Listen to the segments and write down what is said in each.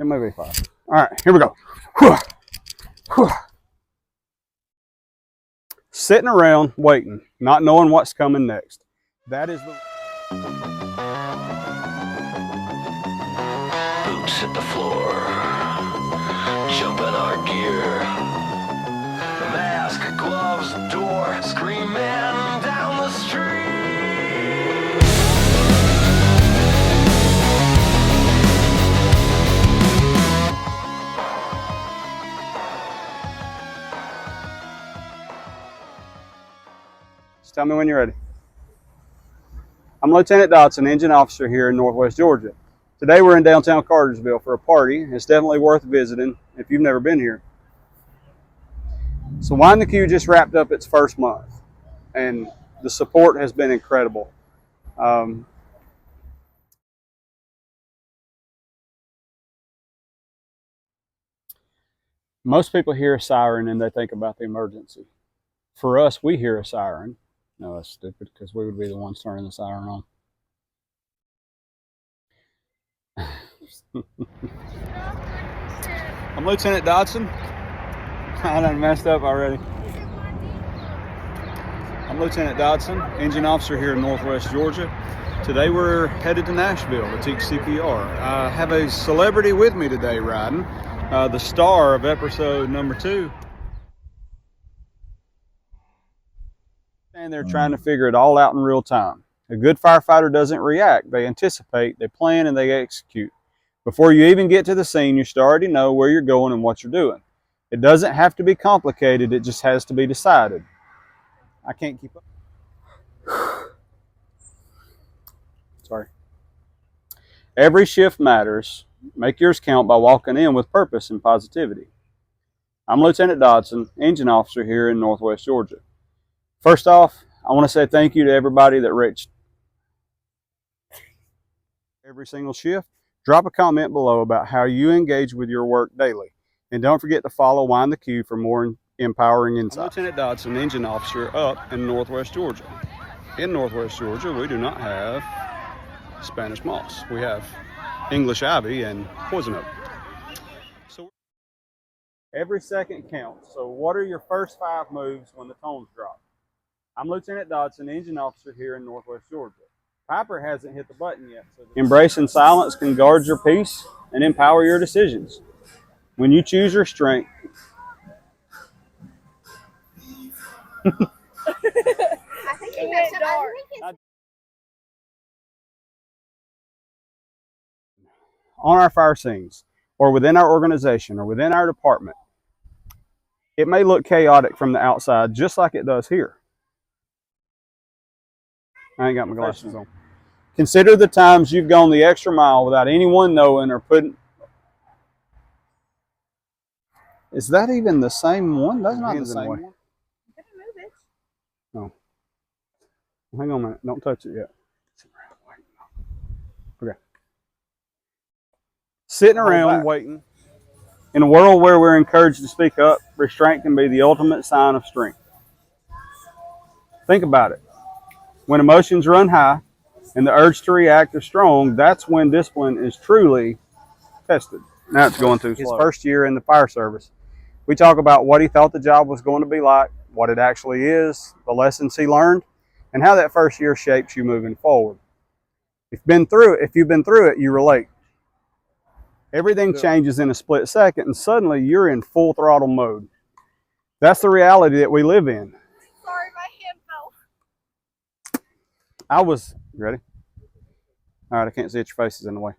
It may be 5. All right, here we go. Whew. Whew. Sitting around waiting, not knowing what's coming next. That is the... Boots hit the floor, jump in our gear, mask, gloves, door, screaming down the street. Just tell me when you're ready. I'm Lieutenant Dodson, engine officer here in Northwest Georgia. Today we're in downtown Cartersville for a party. It's definitely worth visiting if you've never been here. So Wind the Q just wrapped up its first month, and the support has been incredible. Most people hear a siren and they think about the emergency. For us, we hear a siren. No, that's stupid because we would be the ones turning the siren on. I'm Lieutenant Dodson. I done messed up already. I'm Lieutenant Dodson, engine officer here in Northwest Georgia. Today we're headed to Nashville to teach CPR. I have a celebrity with me today riding, the star of episode number 2. And they're trying to figure it all out in real time. A good firefighter doesn't react. They anticipate, they plan, and they execute. Before you even get to the scene, you should already know where you're going and what you're doing. It doesn't have to be complicated. It just has to be decided. I can't keep up. Sorry. Every shift matters. Make yours count by walking in with purpose and positivity. I'm Lieutenant Dodson, engine officer here in Northwest Georgia. First off, I want to say thank you to everybody that reached every single shift. Drop a comment below about how you engage with your work daily. And don't forget to follow Wind the Q for more empowering insights. I'm Lieutenant Dodson, engine officer up in Northwest Georgia. In Northwest Georgia, we do not have Spanish moss. We have English ivy and poison oak. So every second counts. So what are your first 5 moves when the tones drop? I'm Lieutenant Dodson, engine officer here in Northwest Georgia. Piper hasn't hit the button yet. So embracing silence can guard your peace and empower your decisions. When you choose your strength, I think it went dark. On our fire scenes, or within our organization, or within our department, it may look chaotic from the outside, just like it does here. I ain't got my glasses on. Consider the times you've gone the extra mile without anyone knowing or putting... Is that even the same one? That's not the same one. No. Hang on a minute. Don't touch it yet. Okay. Sitting around waiting. In a world where we're encouraged to speak up, restraint can be the ultimate sign of strength. Think about it. When emotions run high and the urge to react is strong, that's when discipline is truly tested. Now it's going too slow. His first year in the fire service, we talk about what he thought the job was going to be like, what it actually is, the lessons he learned, and how that first year shapes you moving forward. If you've been through it, you relate. Everything changes in a split second, and suddenly you're in full throttle mode. That's the reality that we live in. Sorry, my hand fell. You ready? All right, I can't see it. Your face is in the way.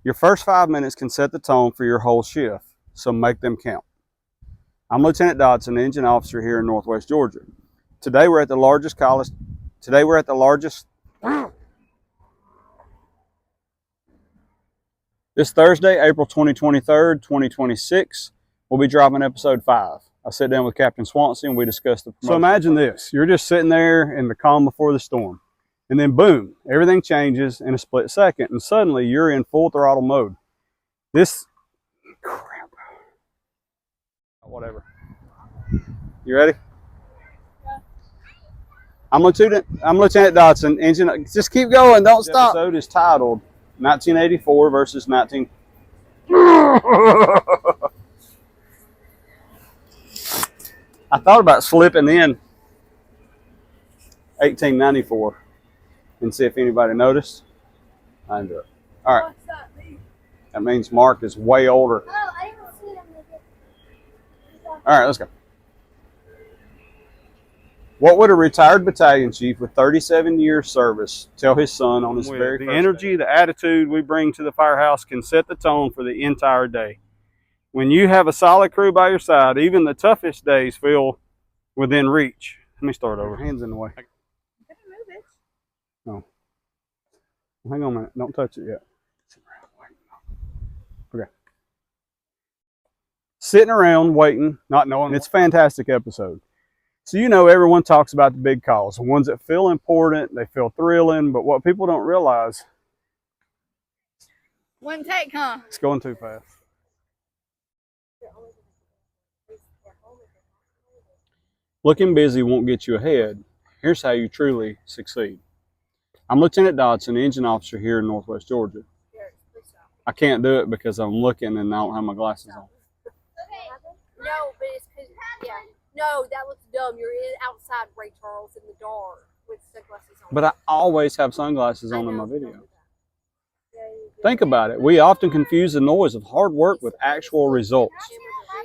Your first 5 minutes can set the tone for your whole shift, so make them count. I'm Lieutenant Dodson, engine officer here in Northwest Georgia. Today we're at the largest This Thursday, April 23rd, 2026, we'll be dropping episode 5. I sat down with Captain Swansea and we discussed the promotion. So imagine this. You're just sitting there in the calm before the storm. And then boom, everything changes in a split second. And suddenly you're in full throttle mode. Whatever. You ready? Yeah. I'm Lieutenant Dodson, engine. Just keep going, don't stop. This episode is titled 1984 versus 19. I thought about slipping in 1894 and see if anybody noticed. I didn't do it. All right. What's that mean? That means Mark is way older. Oh, I didn't see them. All right, let's go. What would a retired battalion chief with 37 years service tell his son on his very first day? The energy, the attitude we bring to the firehouse can set the tone for the entire day. When you have a solid crew by your side, even the toughest days feel within reach. Let me start over. Hands in the way. No. Hang on a minute. Don't touch it yet. Okay. Sitting around waiting, not knowing. It's a fantastic episode. So you know everyone talks about the big calls, the ones that feel important, they feel thrilling, but what people don't realize. One take, huh? It's going too fast. Looking busy won't get you ahead. Here's how you truly succeed. I'm Lieutenant Dodson, engine officer here in Northwest Georgia. I can't do it because I'm looking and I don't have my glasses on. No, but it's because, yeah. No, that looks dumb. You're outside, Ray Charles, in the dark with sunglasses on. But I always have sunglasses on in my video. Think about it. We often confuse the noise of hard work with actual results.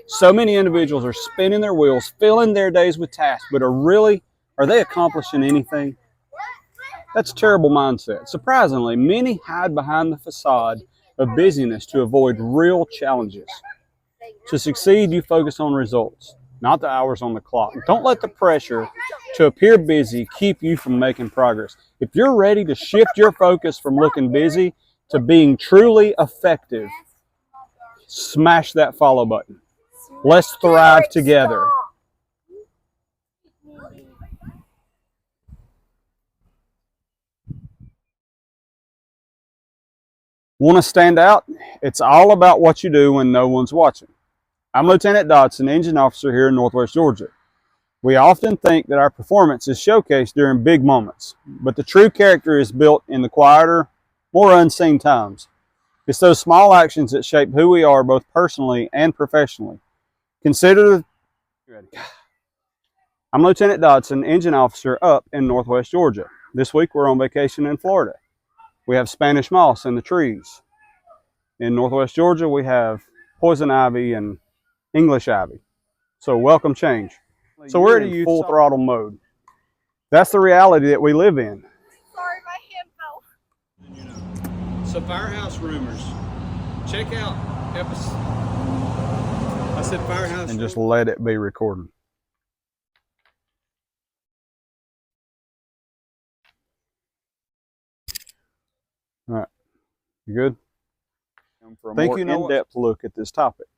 So many individuals are spinning their wheels, filling their days with tasks, but are they accomplishing anything? That's a terrible mindset. Surprisingly, many hide behind the facade of busyness to avoid real challenges. To succeed, you focus on results, not the hours on the clock. Don't let the pressure to appear busy keep you from making progress. If you're ready to shift your focus from looking busy to being truly effective, smash that follow button. Let's thrive together. Want to stand out? It's all about what you do when no one's watching. I'm Lieutenant Dodson, engine officer here in Northwest Georgia. We often think that our performance is showcased during big moments, but the true character is built in the quieter, more unseen times. It's those small actions that shape who we are both personally and professionally. I'm Lieutenant Dodson, engine officer up in Northwest Georgia. This week we're on vacation in Florida. We have Spanish moss in the trees. In Northwest Georgia we have poison ivy and English ivy. So welcome change. So we're in full throttle mode. That's the reality that we live in. Sorry, my hand fell. So Firehouse Rumors. Check out episode. I said Firehouse. And just let it be recorded. All right. You good? For a more in-depth look at this topic.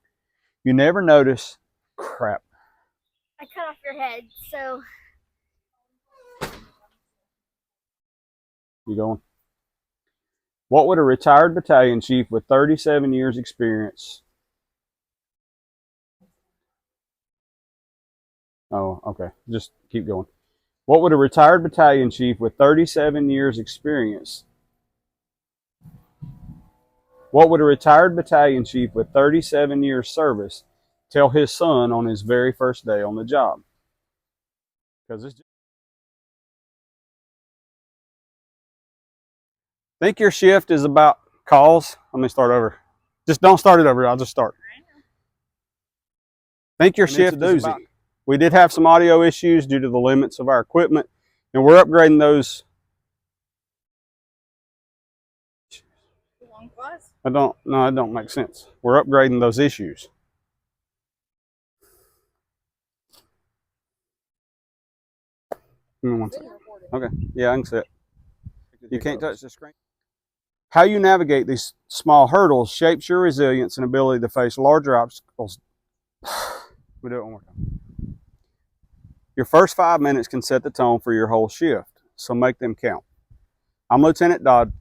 You never notice crap. I cut off your head, so. You going? What would a retired battalion chief with 37 years experience? Oh, okay. Just keep going. What would a retired battalion chief with 37 years experience? What would a retired battalion chief with 37 years service tell his son on his very first day on the job? Because it's think your shift is about calls. Let me start over. Just don't start it over. I'll just start. Think your shift is about. We did have some audio issues due to the limits of our equipment, and we're upgrading those. It don't make sense. We're upgrading those issues. Okay, yeah, I can see it. You can't touch the screen. How you navigate these small hurdles shapes your resilience and ability to face larger obstacles. We'll do it one more time. Your first 5 minutes can set the tone for your whole shift, so make them count. I'm Lieutenant Dodd.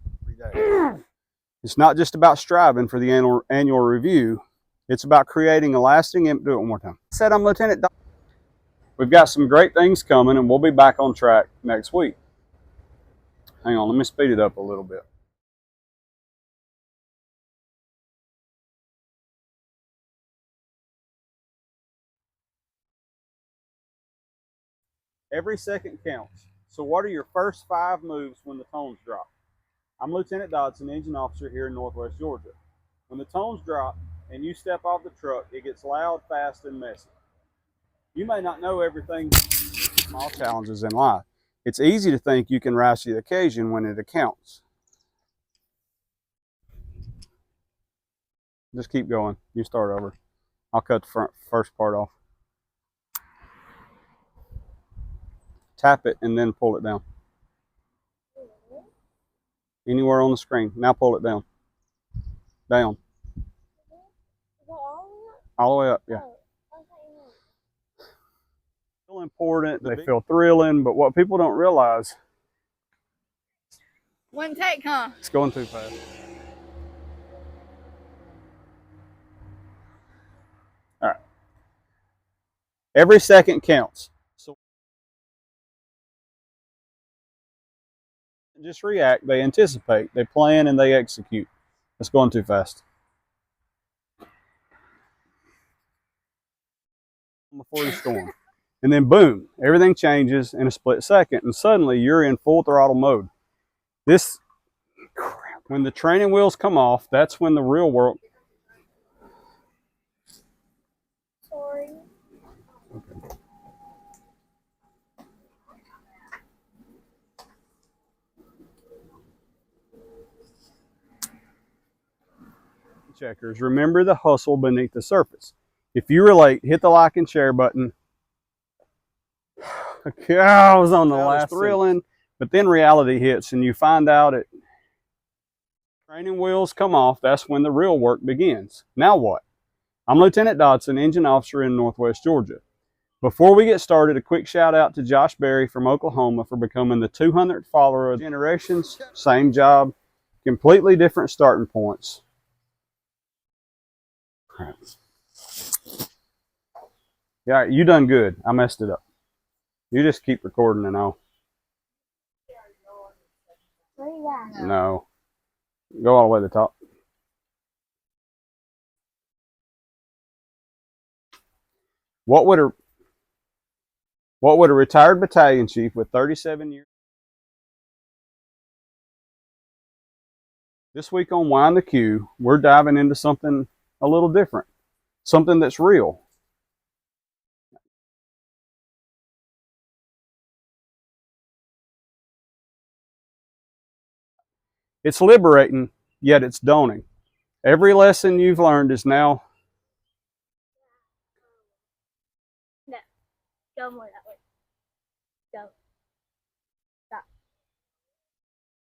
It's not just about striving for the annual review. It's about creating a lasting impact. Do it one more time. I said I'm Lieutenant Dodd. We've got some great things coming, and we'll be back on track next week. Hang on, let me speed it up a little bit. Every second counts. So what are your first 5 moves when the tones drop? I'm Lieutenant Dodson, engine officer here in Northwest Georgia. When the tones drop and you step off the truck, it gets loud, fast, and messy. You may not know everything, small challenges in life. It's easy to think you can rise to the occasion when it accounts. Just keep going. You start over. I'll cut the first part off. Tap it and then pull it down. Anywhere on the screen. Now pull it down. Down. All the way up, yeah. Feel important, they feel thrilling, but what people don't realize, One take, huh? it's going too fast. All right. Every second counts. So just react, they anticipate, they plan, and they execute. It's going too fast. Before the storm. And then boom, everything changes in a split second, and suddenly you're in full throttle mode. This, when the training wheels come off, that's when the real world. Sorry. Okay. Checkers, remember the hustle beneath the surface. If you relate, hit the like and share button. I was on the last thrilling, but then reality hits and you find out it. Training wheels come off, that's when the real work begins. Now what? I'm Lieutenant Dodson, engine officer in Northwest Georgia. Before we get started, a quick shout out to Josh Berry from Oklahoma for becoming the 200th follower of Generations. Same job, completely different starting points. Yeah, you done good. I messed it up. You just keep recording and all. Where you at? No. Go all the way to the top. What would a retired battalion chief with 37 years? This week on Wind the Q, we're diving into something a little different. Something that's real. It's liberating, yet it's daunting. Every lesson you've learned is now. No. Go more that way. Go. Stop.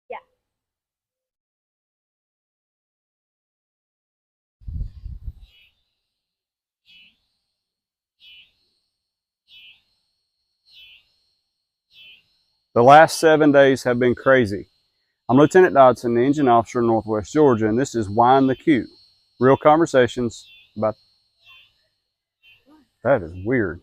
Yeah. The last 7 days have been crazy. I'm Lieutenant Dodson, the engine officer in Northwest Georgia, and this is Wind the Q. Real conversations about. That is weird.